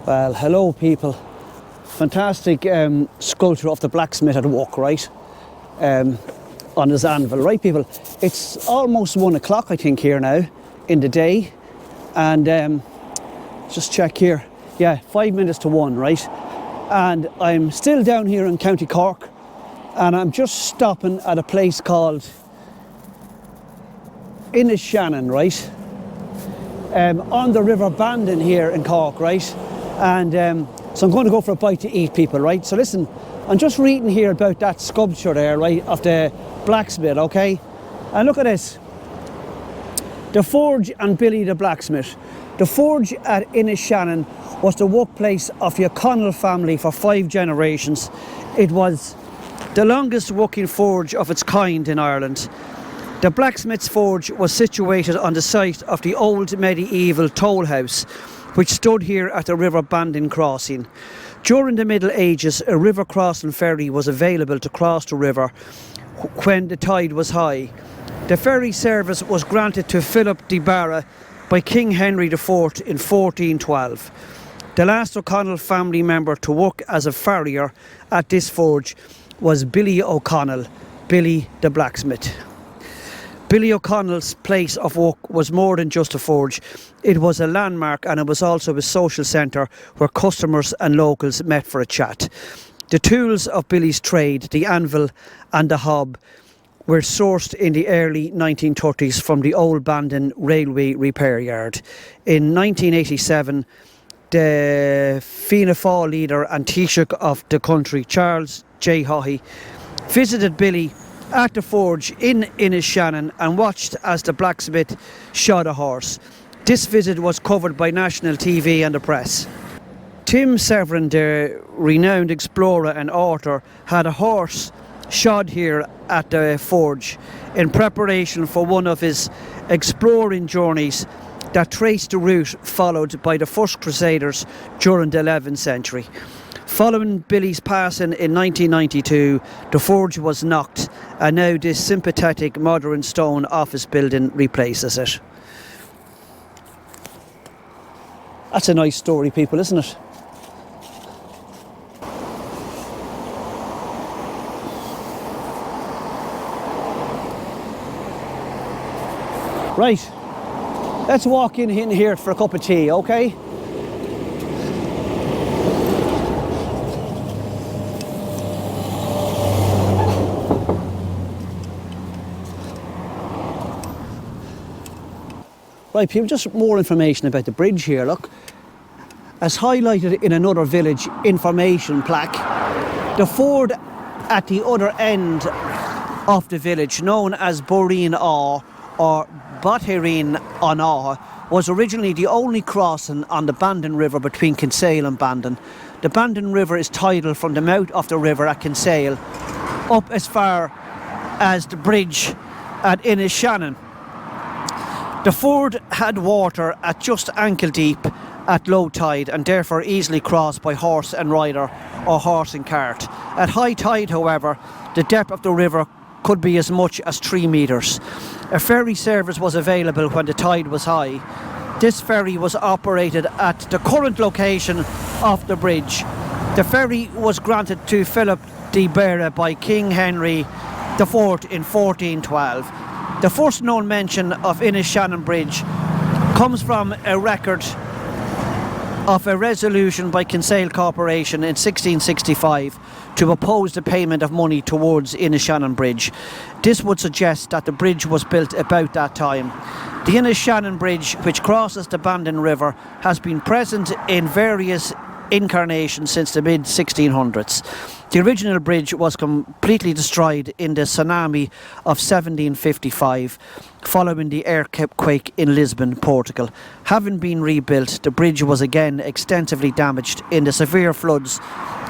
Well, hello people. Fantastic sculpture of the blacksmith at work, right? On his anvil, right people? It's almost 1 o'clock, I think, here now in the day. And just check here. Yeah, 5 minutes to 1, right? And I'm still down here in County Cork. And I'm just stopping at a place called Innishannon, right? On the River Bandon here in Cork, right? And so I'm going to go for a bite to eat, people, right? So listen, I'm just reading here about that sculpture there, right, of the blacksmith, okay? And look at this. The Forge and Billy the Blacksmith. The Forge at Innishannon was the workplace of the O'Connell family for 5 generations. It was the longest working forge of its kind in Ireland. The blacksmith's forge was situated on the site of the old medieval toll house, which stood here at the River Bandon crossing. During the Middle Ages, a river crossing ferry was available to cross the river when the tide was high. The ferry service was granted to Philip de Barra by King Henry IV in 1412. The last O'Connell family member to work as a farrier at this forge was Billy O'Connell, Billy the Blacksmith. Billy O'Connell's place of work was more than just a forge. It was a landmark, and it was also a social centre where customers and locals met for a chat. The tools of Billy's trade, the anvil and the hob, were sourced in the early 1930s from the old Bandon Railway Repair Yard. In 1987, the Fianna Fáil leader and Taoiseach of the country, Charles J. Haughey, visited Billy at the forge in Innishannon and watched as the blacksmith shod a horse. This visit was covered by national TV and the press. Tim Severin, the renowned explorer and author, had a horse shod here at the forge in preparation for one of his exploring journeys that traced the route followed by the first Crusaders during the 11th century. Following Billy's passing in 1992, the forge was knocked, and now this sympathetic modern stone office building replaces it. That's a nice story, people, isn't it? Right, let's walk in here for a cup of tea, okay? Right, people, just more information about the bridge here, look. As highlighted in another village information plaque, the ford at the other end of the village, known as Boreen Aw or Bothereen on Aw, was originally the only crossing on the Bandon River between Kinsale and Bandon. The Bandon River is tidal from the mouth of the river at Kinsale up as far as the bridge at Innishannon. The ford had water at just ankle deep at low tide and therefore easily crossed by horse and rider or horse and cart. At high tide, however, the depth of the river could be as much as 3 metres. A ferry service was available when the tide was high. This ferry was operated at the current location of the bridge. The ferry was granted to Philip de Barra by King Henry IV in 1412. The first known mention of Innishannon Bridge comes from a record of a resolution by Kinsale Corporation in 1665 to oppose the payment of money towards Innishannon Bridge. This would suggest that the bridge was built about that time. The Innishannon Bridge, which crosses the Bandon River, has been present in various incarnations since the mid-1600s. The original bridge was completely destroyed in the tsunami of 1755 following the earthquake in Lisbon, Portugal. Having been rebuilt, the bridge was again extensively damaged in the severe floods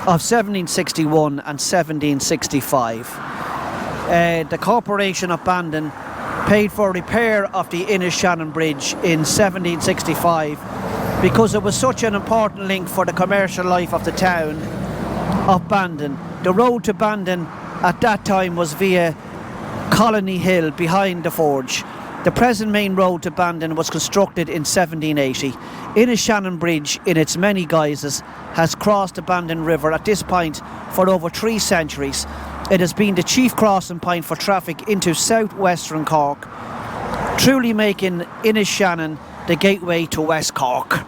of 1761 and 1765. The Corporation of Bandon paid for repair of the Innishannon Bridge in 1765 because it was such an important link for the commercial life of the town of Bandon. The road to Bandon at that time was via Colony Hill behind the forge. The present main road to Bandon was constructed in 1780. Innishannon Bridge, in its many guises, has crossed the Bandon River at this point for over 3 centuries. It has been the chief crossing point for traffic into southwestern Cork, truly making Innishannon the gateway to West Cork.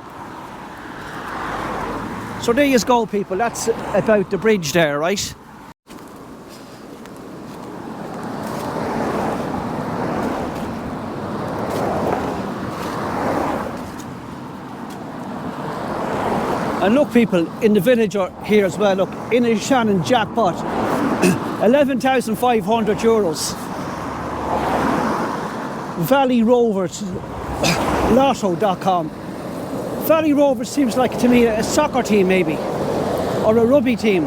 So there you go, people. That's about the bridge there, right? And look, people, in the village here as well, look, Innishannon jackpot, €11,500. Valley Rovers, lotto.com. Valley Rovers seems like to me a soccer team maybe, or a rugby team.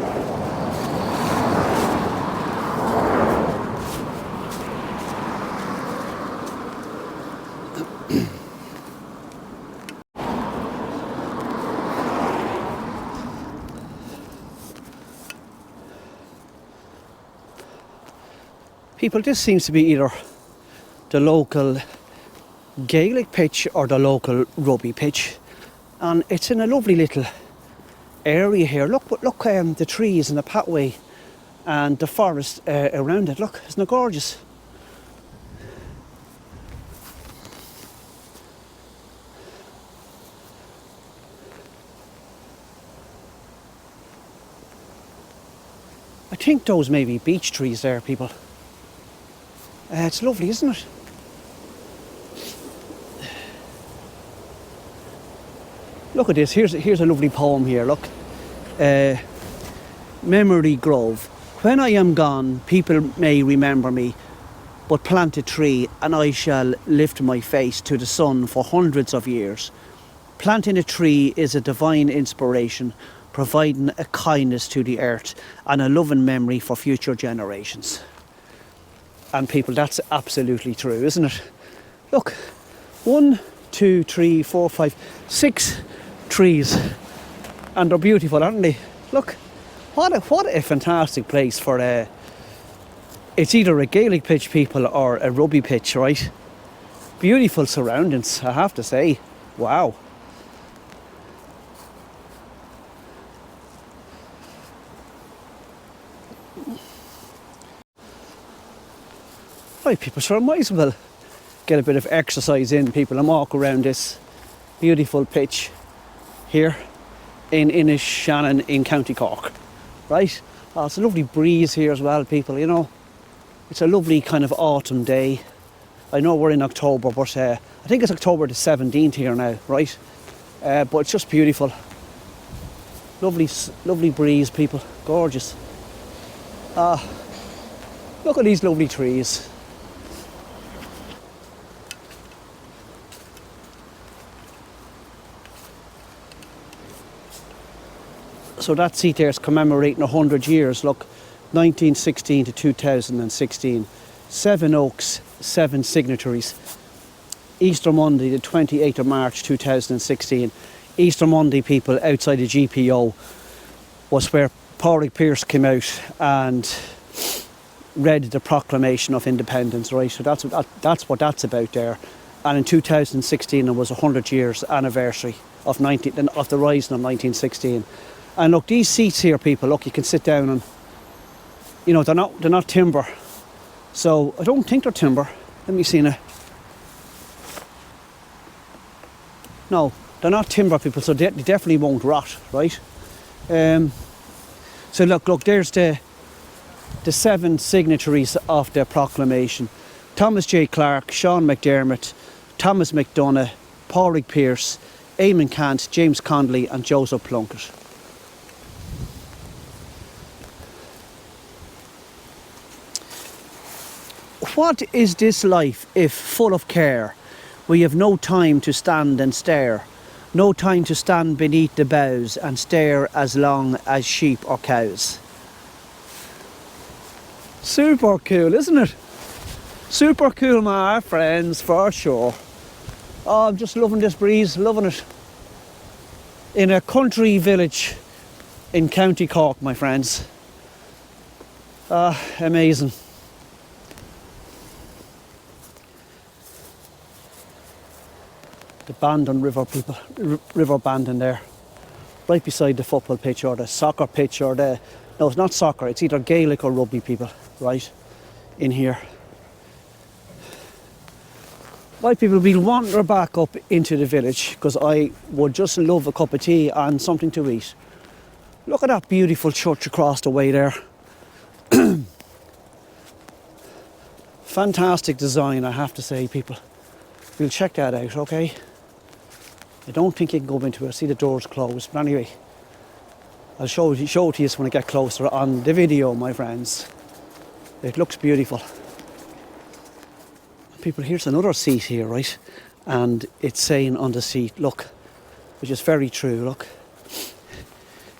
People, this seems to be either the local Gaelic pitch or the local rugby pitch, and it's in a lovely little area here. Look, the trees and the pathway and the forest around it. Look, isn't it gorgeous? I think those may be beech trees there, people. It's lovely, isn't it? Look at this. Here's a lovely poem here. Look, Memory Grove. When I am gone, people may remember me, but plant a tree, and I shall lift my face to the sun for hundreds of years. Planting a tree is a divine inspiration, providing a kindness to the earth and a loving memory for future generations. And people, that's absolutely true, isn't it? Look, 1, 2, 3, 4, 5, 6 trees, and they're beautiful, aren't they? Look, what a fantastic place for it's either a Gaelic pitch, people, or a rugby pitch, right? Beautiful surroundings, I have to say. Wow. Right, people, so I might as well get a bit of exercise in, people, and walk around this beautiful pitch here in Innishannon in County Cork, right? Oh, it's a lovely breeze here as well, people, you know. It's a lovely kind of autumn day. I know we're in October, but I think it's October the 17th here now, right? But it's just beautiful. Lovely breeze, people, gorgeous. Look at these lovely trees. So that seat there is commemorating 100 years. Look, 1916 to 2016. 7 oaks, 7 signatories. Easter Monday, the 28th of March 2016. Easter Monday, people, outside the GPO was where Pádraig Pearse came out and read the Proclamation of Independence, right? So that's what that's about there. And in 2016, it was 100 years anniversary of the rising of 1916. And look, these seats here, people, look, you can sit down and, you know, they're not timber. So I don't think they're timber. Let me see now. No, they're not timber, people, so they definitely won't rot, right? So look, there's the 7 signatories of the proclamation. Thomas J. Clark, Sean McDermott, Thomas McDonough, Pádraig Pearse, Eamon Cant, James Connolly and Joseph Plunkett. What is this life if full of care? We have no time to stand and stare, no time to stand beneath the boughs and stare as long as sheep or cows. Super cool, isn't it? Super cool, my friends, for sure. Oh, I'm just loving this breeze, loving it. In a country village in County Cork, my friends. Amazing. The Bandon River, people. River Bandon there. Right beside the football pitch or the soccer pitch or the... No, it's not soccer. It's either Gaelic or rugby, people. Right? In here. Right, people, we'll wander back up into the village because I would just love a cup of tea and something to eat. Look at that beautiful church across the way there. Fantastic design, I have to say, people. We'll check that out, okay? I don't think you can go into it. I see the doors closed. But anyway, I'll show it to you when I get closer on the video, my friends. It looks beautiful. People, here's another seat here, right? And it's saying on the seat, look, which is very true, look.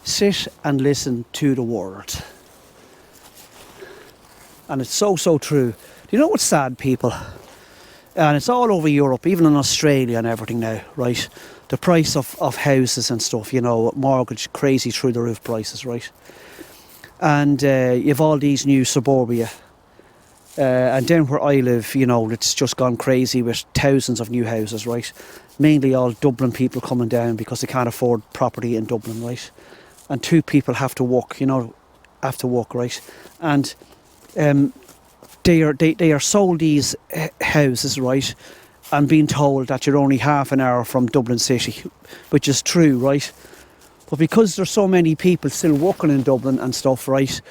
Sit and listen to the word. And it's so, so true. Do you know what's sad, people? And it's all over Europe, even in Australia and everything now, right? The price of houses and stuff, you know, mortgage, crazy through the roof prices, right? And you've all these new suburbia. And then where I live, you know, it's just gone crazy with thousands of new houses, right? Mainly all Dublin people coming down because they can't afford property in Dublin, right? And two people have to work, you know, right? And they are sold these houses, right? And being told that you're only half an hour from Dublin City, which is true, right? But because there's so many people still working in Dublin and stuff, right?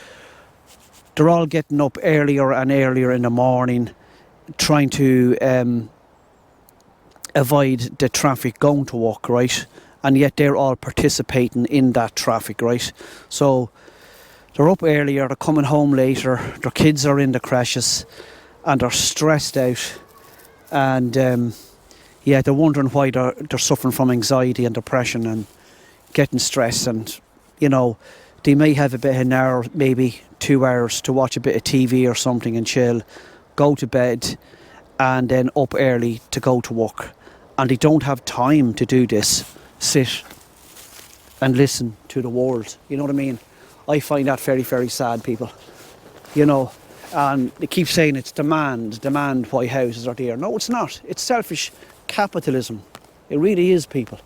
They're all getting up earlier and earlier in the morning, trying to avoid the traffic going to work, right? And yet they're all participating in that traffic, right? So they're up earlier, they're coming home later, their kids are in the crashes, and they're stressed out. And yeah, they're wondering why they're suffering from anxiety and depression and getting stressed. And, you know, they may have a bit of an hour, maybe 2 hours to watch a bit of TV or something and chill, go to bed, and then up early to go to work. And they don't have time to do this. Sit and listen to the world. You know what I mean? I find that very, very sad, people. You know, and they keep saying it's demand why houses are there. No, it's not. It's selfish capitalism. It really is, people.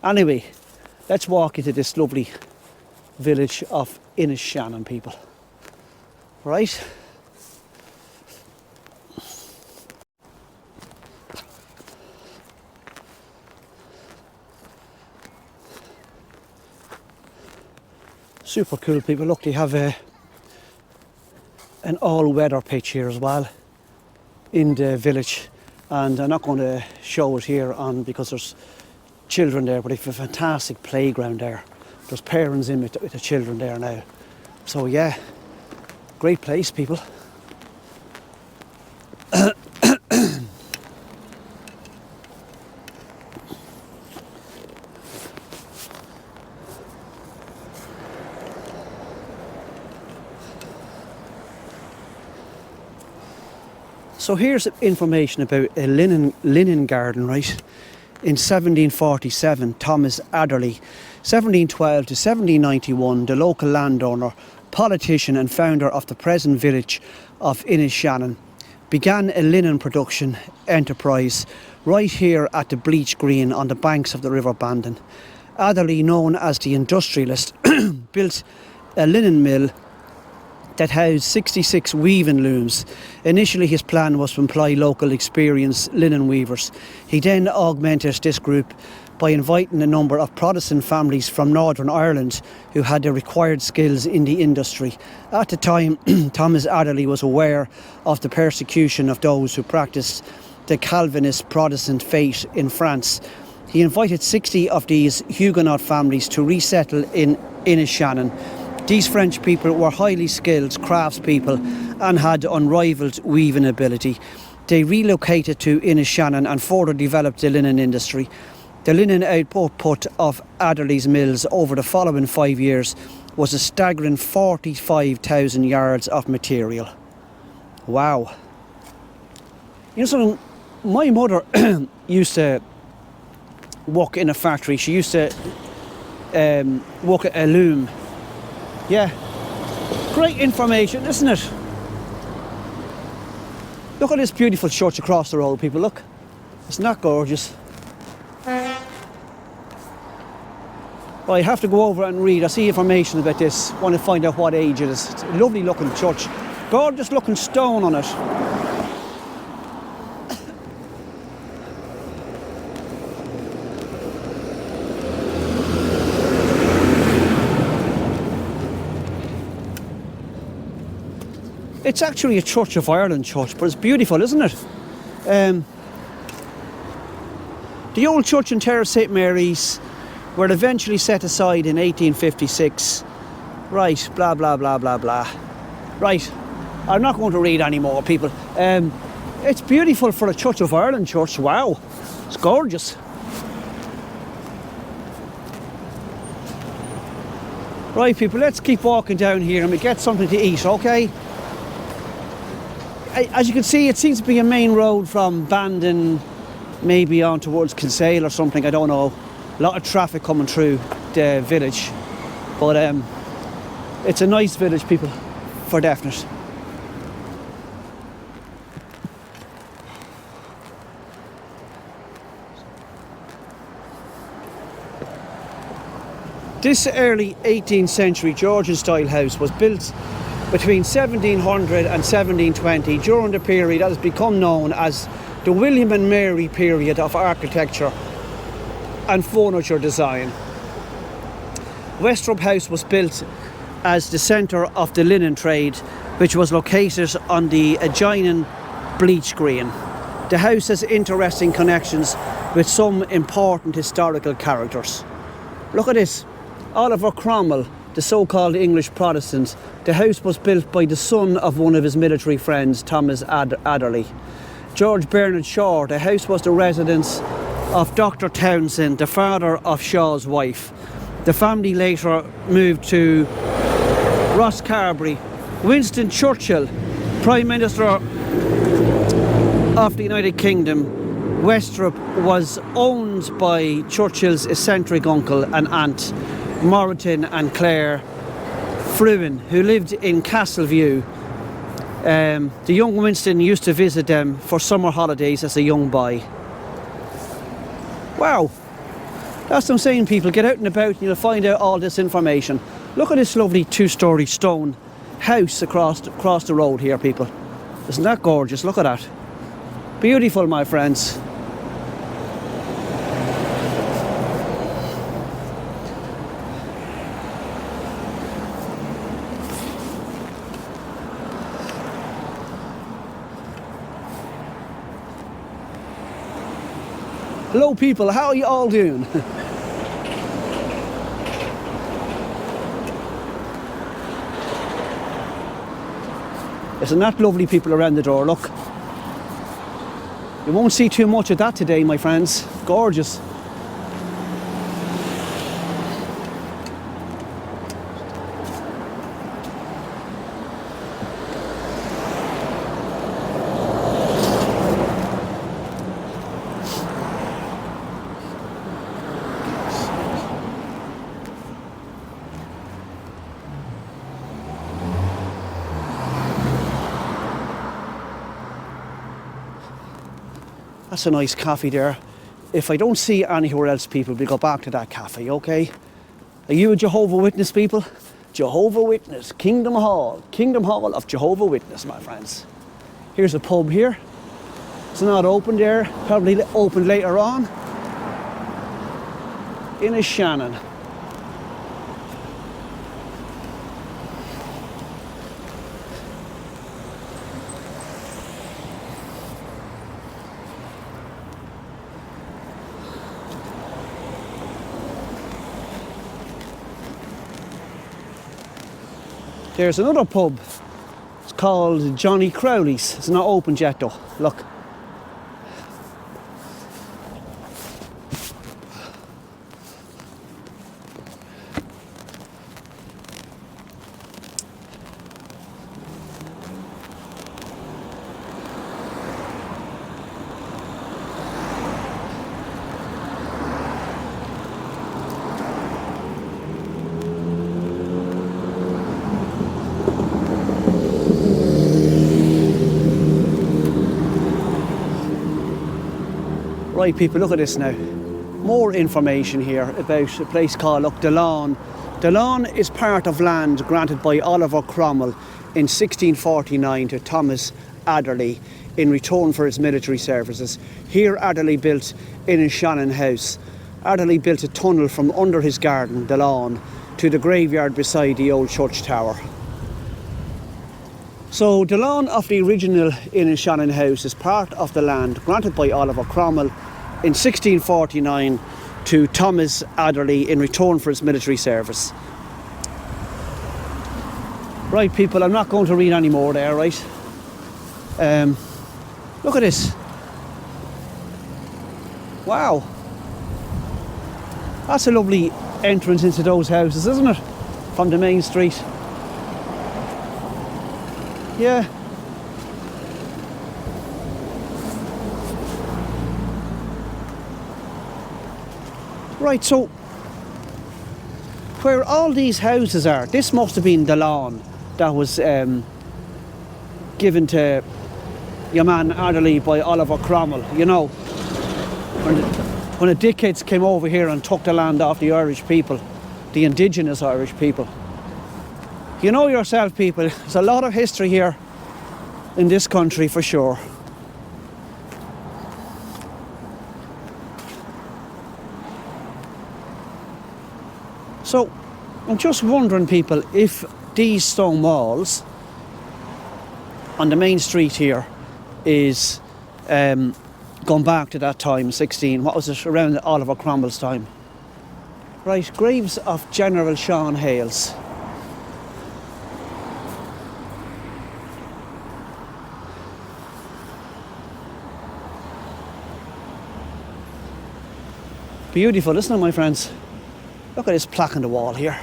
Anyway, let's walk into this lovely village of Innishannon, people. Right? Super cool, people. Look, they have an all-weather pitch here as well in the village, and I'm not going to show it here on because there's children there, but they have a fantastic playground there. There's parents in with the children there now. So yeah, great place, people. So here's information about a linen garden, right? In 1747, Thomas Adderley, 1712 to 1791, the local landowner, politician and founder of the present village of Innishannon, began a linen production enterprise right here at the Bleach Green on the banks of the River Bandon. Adderley, known as the industrialist, built a linen mill that housed 66 weaving looms. Initially his plan was to employ local experienced linen weavers. He then augmented this group by inviting a number of Protestant families from Northern Ireland who had the required skills in the industry. At the time, Thomas Adderley was aware of the persecution of those who practiced the Calvinist Protestant faith in France. He invited 60 of these Huguenot families to resettle in Innishannon. These French people were highly skilled craftspeople and had unrivaled weaving ability. They relocated to Innishannon and further developed the linen industry. The linen output of Adderley's mills over the following 5 years was a staggering 45,000 yards of material. Wow. You know something? My mother used to work in a factory. She used to work at a loom. Yeah, great information, isn't it? Look at this beautiful church across the road, people, look. Isn't that gorgeous? Right, I have to go over and read. I see information about this. Want to find out what age it is. It's a lovely looking church. Gorgeous looking stone on it. It's actually a Church of Ireland church, but it's beautiful, isn't it? The old church in Terrace St Mary's were eventually set aside in 1856. Right, blah, blah, blah, blah, blah. Right, I'm not going to read anymore, people. It's beautiful for a Church of Ireland church. Wow, it's gorgeous. Right, people, let's keep walking down here and we get something to eat, okay? As you can see, it seems to be a main road from Bandon, maybe on towards Kinsale or something, I don't know. A lot of traffic coming through the village. But it's a nice village, people, for definite. This early 18th century Georgian style house was built between 1700 and 1720 during the period that has become known as the William and Mary period of architecture and furniture design. Westrup House was built as the centre of the linen trade, which was located on the adjoining Bleach Green. The house has interesting connections with some important historical characters. Look at this, Oliver Cromwell, the so-called English Protestant. The house was built by the son of one of his military friends, Thomas Adderley. George Bernard Shaw, the house was the residence of Dr. Townsend, the father of Shaw's wife. The family later moved to Rosscarbery. Winston Churchill, Prime Minister of the United Kingdom, Westrup was owned by Churchill's eccentric uncle and aunt, Moreton and Claire Fruin, who lived in Castleview. The young Winston used to visit them for summer holidays as a young boy. Wow, that's what I'm saying, people. Get out and about and you'll find out all this information. Look at this lovely two-storey stone house across the road here, people. Isn't that gorgeous? Look at that. Beautiful, my friends. Hello, people, how are you all doing? Isn't that lovely, people, around the door? Look. You won't see too much of that today, my friends. Gorgeous. That's a nice cafe there. If I don't see anywhere else, people, we'll go back to that cafe, okay? Are you a Jehovah's Witness, people? Jehovah's Witness, Kingdom Hall of Jehovah's Witness, my friends. Here's a pub here. It's not open there, probably open later on. Innishannon. There's another pub. It's called Johnny Crowley's. It's not open yet though. Look. Right, people, look at this now. more information here about a place called Delawn. Delawn is part of land granted by Oliver Cromwell in 1649 to Thomas Adderley in return for his military services. Here Adderley built Innishannon House. Adderley built a tunnel from under his garden, Delawn, to the graveyard beside the old church tower. So the lawn of the original Innishannon House is part of the land granted by Oliver Cromwell in 1649 to Thomas Adderley in return for his military service. Right people, I'm not going to read any more there, right? Look at this. Wow. That's a lovely entrance into those houses, isn't it? From the main street. Yeah. Right, so where all these houses are, this must have been the lawn that was given to your man Adderley by Oliver Cromwell, you know, when the dickheads came over here and took the land off the Irish people, the indigenous Irish people. You know yourself people, there's a lot of history here in this country for sure. So I'm just wondering people if these stone walls on the main street here is gone back to that time, what was it, around Oliver Cromwell's time. Right, graves of General Sean Hales. Beautiful, isn't it, my friends? Look at this plaque on the wall here.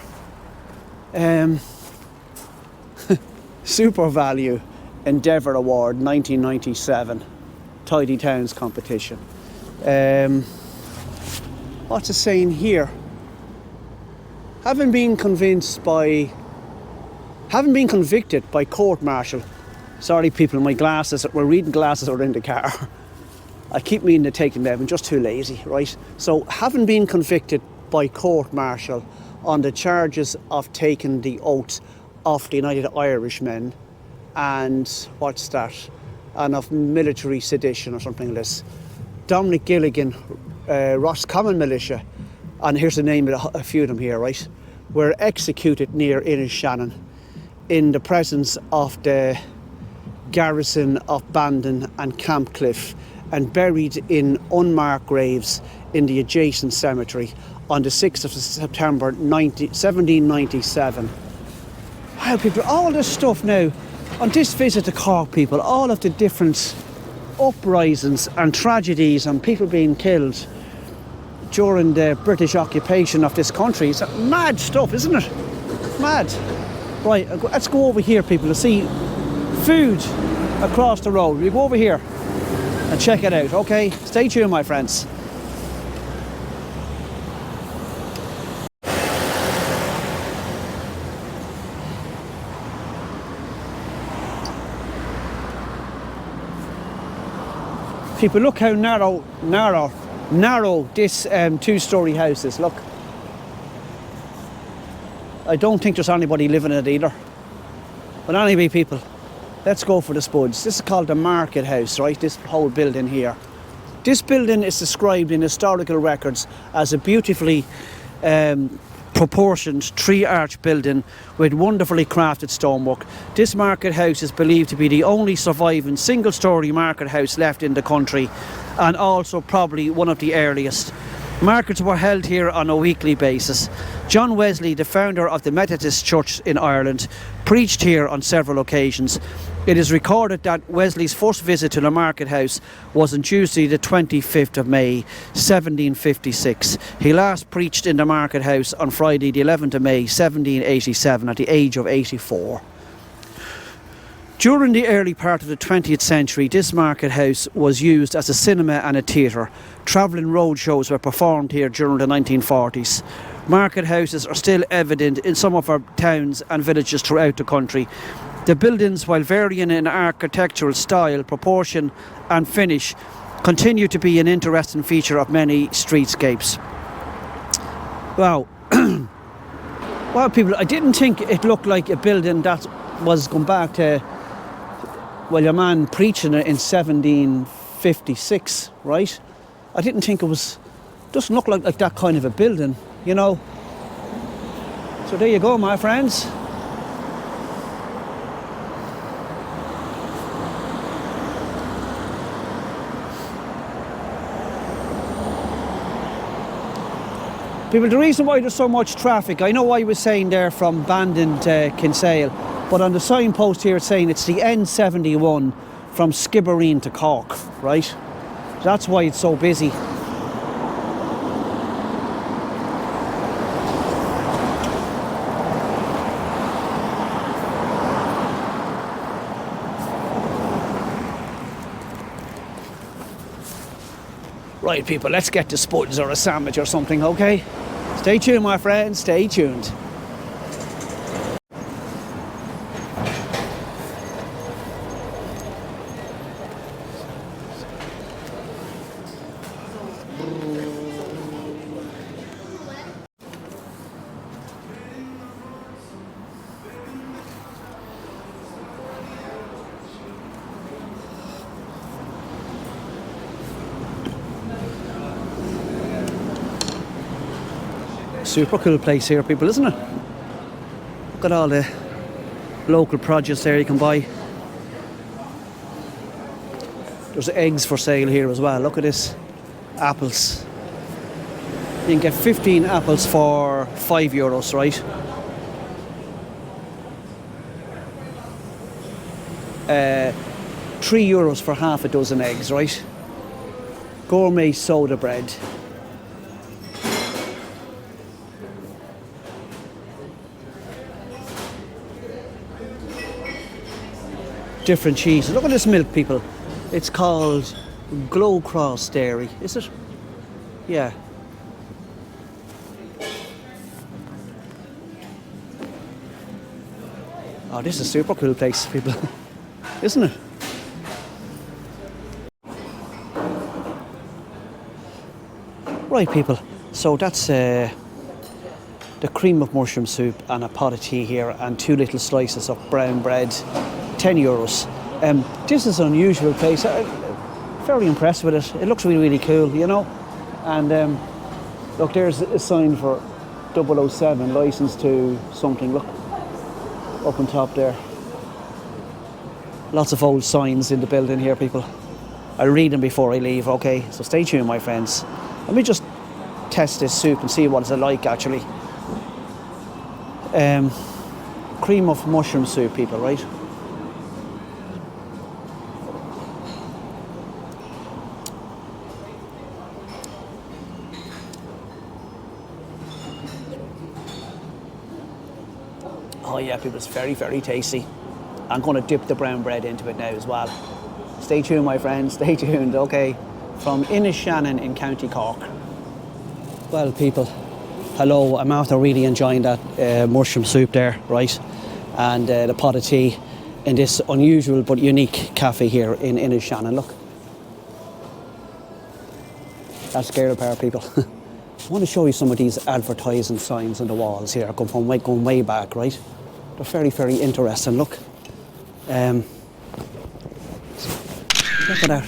Super Value Endeavour Award 1997 Tidy Towns competition. What's it saying here? Having been convicted by court martial. Sorry people, my glasses, we're reading glasses are in the car. I keep meaning to take them out, I'm just too lazy, right? So, having been convicted by court martial on the charges of taking the oath of the United Irishmen and what's that? And of military sedition or something like this. Dominic Gilligan, Roscommon Militia, and here's the name of a few of them here, right? Were executed near Innishannon in the presence of the garrison of Bandon and Camp Cliff, and buried in unmarked graves in the adjacent cemetery on the 6th of September 1797. Wow, people, all this stuff now, on this visit to Cork, people, all of the different uprisings and tragedies and people being killed during the British occupation of this country, it's mad stuff, isn't it? Mad. Right, let's go over here, people, to see food across the road. We go over here and check it out, okay? Stay tuned, my friends. People, look how narrow this two-storey house is, look. I don't think there's anybody living in it either. But anyway, people, let's go for the spuds. This is called the Market House, right? This whole building here. This building is described in historical records as a beautifully proportioned three-arch building with wonderfully crafted stonework. This market house is believed to be the only surviving single-storey market house left in the country, and also probably one of the earliest. Markets were held here on a weekly basis. John Wesley, the founder of the Methodist Church in Ireland, preached here on several occasions. It is recorded that Wesley's first visit to the market house was on Tuesday the 25th of May 1756. He last preached in the market house on Friday the 11th of May 1787 at the age of 84. During the early part of the 20th century, this market house was used as a cinema and a theatre. Travelling road shows were performed here during the 1940s. Market houses are still evident in some of our towns and villages throughout the country. The buildings, while varying in architectural style, proportion and finish, continue to be an interesting feature of many streetscapes. Wow. Well, people, I didn't think it looked like a building that was going back to, well, your man preaching it in 1756, right? I didn't think it was, doesn't look like that kind of a building, you know. So there you go, my friends. People, the reason why there's so much traffic, I know I was saying there from Bandon to Kinsale, but on the signpost here it's saying it's the N71 from Skibbereen to Cork, right? So that's why it's so busy. Right, people, let's get to spuds or a sandwich or something, okay? Stay tuned, my friends, stay tuned. Super cool place here, people, isn't it? Look at all the local produce there you can buy. There's eggs for sale here as well. Look at this. Apples. You can get 15 apples for €5, right? €3 for half a dozen eggs, right? Gourmet soda bread. Different cheeses. Look at this milk, people. It's called Glow Cross Dairy, is it? Yeah. Oh, this is a super cool place, people. Isn't it? Right, people. So that's the cream of mushroom soup and a pot of tea here and 2 little slices of brown bread. €10. This is an unusual place. Very impressed with it. It looks really, really cool, you know. And look, there's a sign for 007, licensed to something. Look, up on top there. Lots of old signs in the building here, people. I'll read them before I leave, okay? So stay tuned, my friends. Let me just test this soup and see what it's like, actually. Cream of mushroom soup, people, right? Oh yeah, people, it's very, very tasty. I'm going to dip the brown bread into it now as well. Stay tuned, my friends, stay tuned, okay? From Innishannon in County Cork. Well, people, hello, I'm after really enjoying that mushroom soup there, right? And the pot of tea in this unusual but unique cafe here in Innishannon. Look. That's scared apart, people. I want to show you some of these advertising signs on the walls here, going way back, right? They're very, very interesting. Look. Look at that.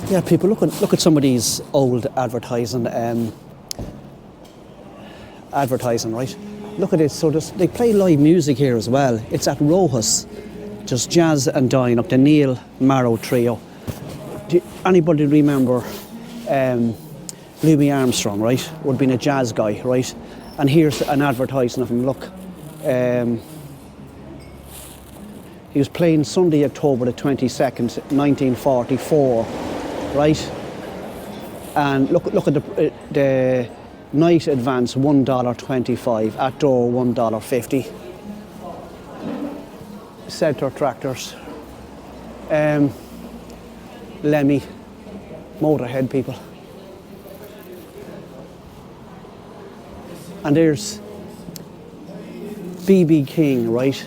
Yeah, people, look at some of these old advertising, right? Look at this. So they play live music here as well. It's at Rojas, just jazz and dine up the Neil Marrow Trio. Anybody remember Louis Armstrong, right? Would have been a jazz guy, right? And here's an advertising of him. Look. He was playing Sunday, October the 22nd, 1944, right? And look at the night advance, $1.25, at door $1.50. Centre tractors. Lemmy, Motorhead people. And there's B.B. King, right?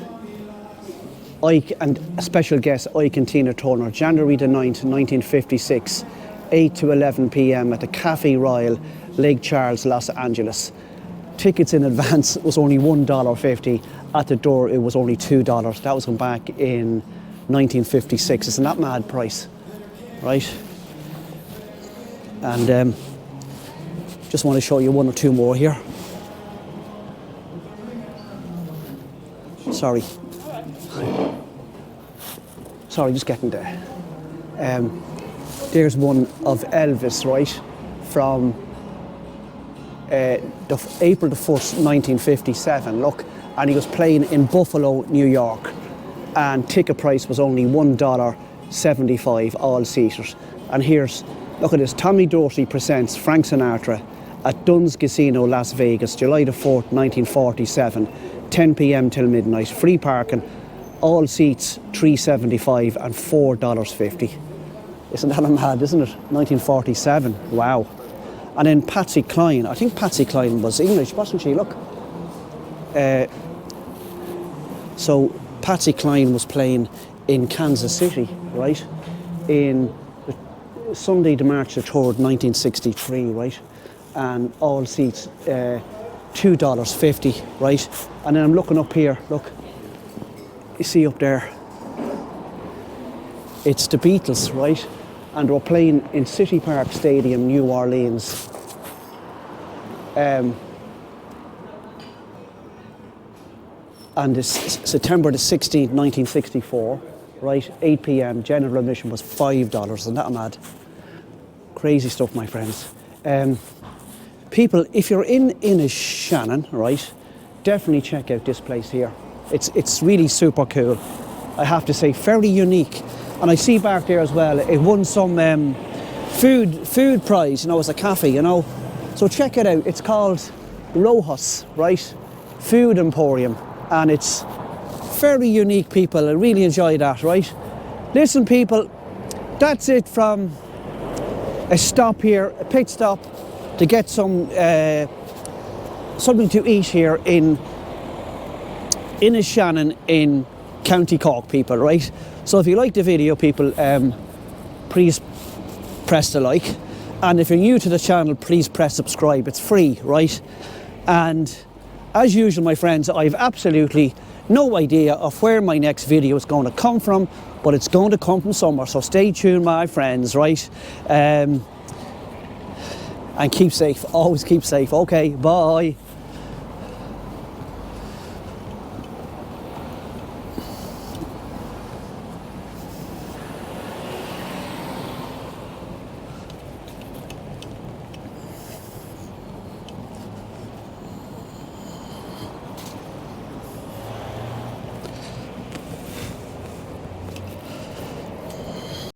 Ike and a special guest, Ike and Tina Turner, January the 9th, 1956, 8 to 11 p.m. at the Café Royal, Lake Charles, Los Angeles. Tickets in advance was only $1.50. At the door, it was only $2. That was back in 1956. Isn't that mad price, right? And just want to show you one or two more here. Sorry, just getting there. There's one of Elvis, right, from April the 1st, 1957, look, and he was playing in Buffalo, New York, and ticket price was only $1.75, all seaters. And here's, look at this, Tommy Dorsey presents Frank Sinatra at Dunn's Casino, Las Vegas, July the 4th, 1947, 10 p.m. till midnight, free parking, all seats $3.75 and $4.50. Isn't that mad, isn't it? 1947, wow. And then Patsy Cline, I think Patsy Cline was English, wasn't she? Look. So Patsy Cline was playing in Kansas City, right? In Sunday, the March the 3rd, 1963, right? And all seats $2.50, right? And then I'm looking up here, look. You see up there, it's the Beatles, right? And we're playing in City Park Stadium, New Orleans. And this September the 16th, 1964, right? 8 p.m. General admission was $5. Isn't that mad? Crazy stuff, my friends. People, if you're in Innishannon, right, definitely check out this place here. It's really super cool. I have to say, very unique. And I see back there as well, it won some food prize, you know, as a cafe, you know. So check it out. It's called Rojas, right? Food Emporium. And it's very unique, people. I really enjoy that, right? Listen, people, that's it from a stop here, a pit stop, to get some something to eat here in Innishannon in County Cork, people, right? So if you like the video, people, please press the like. And if you're new to the channel, please press subscribe. It's free, right? And as usual, my friends, I've absolutely no idea of where my next video is going to come from, but it's going to come from somewhere. So stay tuned, my friends, right? And keep safe. Always keep safe. Okay, bye.